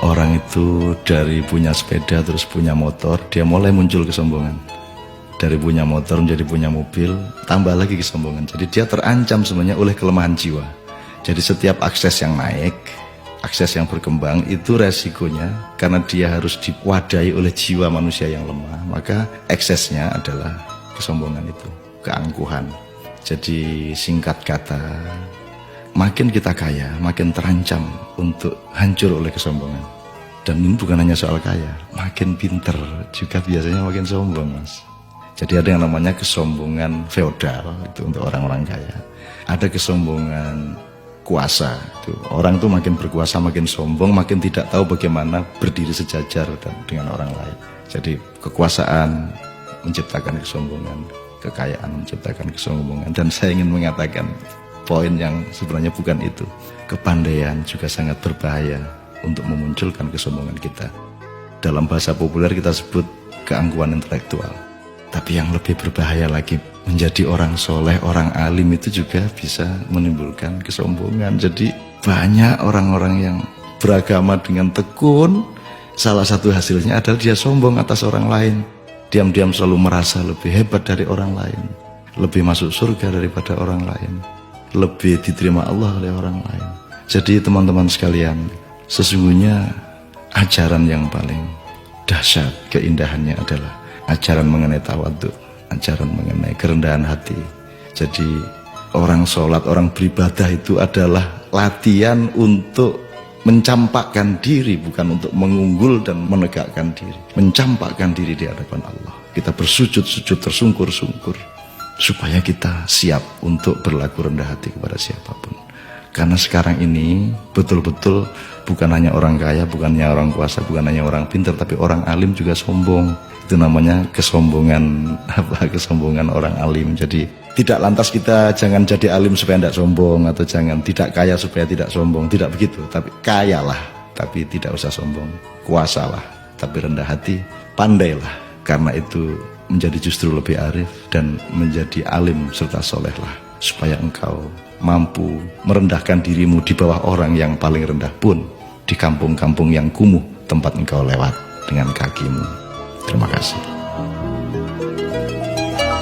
Orang itu dari punya sepeda terus punya motor, dia mulai muncul kesombongan. Dari punya motor menjadi punya mobil, tambah lagi kesombongan. Jadi dia terancam sebenarnya oleh kelemahan jiwa. Jadi setiap akses yang naik, akses yang berkembang, itu resikonya karena dia harus diwadahi oleh jiwa manusia yang lemah, maka eksesnya adalah kesombongan itu, keangkuhan. Jadi singkat kata, makin kita kaya, makin terancam untuk hancur oleh kesombongan. Dan ini bukan hanya soal kaya, makin pinter juga biasanya makin sombong, Mas. Jadi ada yang namanya kesombongan feodal, itu untuk orang-orang kaya. Ada kesombongan kuasa, itu orang tuh makin berkuasa makin sombong, makin tidak tahu bagaimana berdiri sejajar dengan orang lain. Jadi kekuasaan menciptakan kesombongan, kekayaan menciptakan kesombongan. Dan saya ingin mengatakan poin yang sebenarnya bukan itu. Kepandaian juga sangat berbahaya untuk memunculkan kesombongan kita. Dalam bahasa populer kita sebut keangkuhan intelektual. Tapi yang lebih berbahaya lagi, menjadi orang soleh, orang alim itu juga bisa menimbulkan kesombongan. Jadi banyak orang-orang yang beragama dengan tekun, salah satu hasilnya adalah dia sombong atas orang lain. Diam-diam selalu merasa lebih hebat dari orang lain, lebih masuk surga daripada orang lain, lebih diterima Allah oleh orang lain. Jadi teman-teman sekalian, sesungguhnya ajaran yang paling dahsyat keindahannya adalah ajaran mengenai tawadhu, ajaran mengenai kerendahan hati. Jadi orang sholat, orang beribadah itu adalah latihan untuk mencampakkan diri, bukan untuk mengunggul dan menegakkan diri. Mencampakkan diri di hadapan Allah. Kita bersujud-sujud tersungkur-sungkur supaya kita siap untuk berlaku rendah hati kepada siapapun. Karena sekarang ini betul-betul bukan hanya orang kaya, bukan hanya orang kuasa, bukan hanya orang pintar, tapi orang alim juga sombong. Itu namanya kesombongan kesombongan orang alim. Jadi tidak lantas kita jangan jadi alim supaya tidak sombong, atau jangan tidak kaya supaya tidak sombong, tidak begitu. Tapi kayalah tapi tidak usah sombong, kuasalah tapi rendah hati, pandailah, karena itu menjadi justru lebih arif dan menjadi alim serta solehlah, supaya engkau mampu merendahkan dirimu di bawah orang yang paling rendah pun di kampung-kampung yang kumuh tempat engkau lewat dengan kakimu. Terima kasih.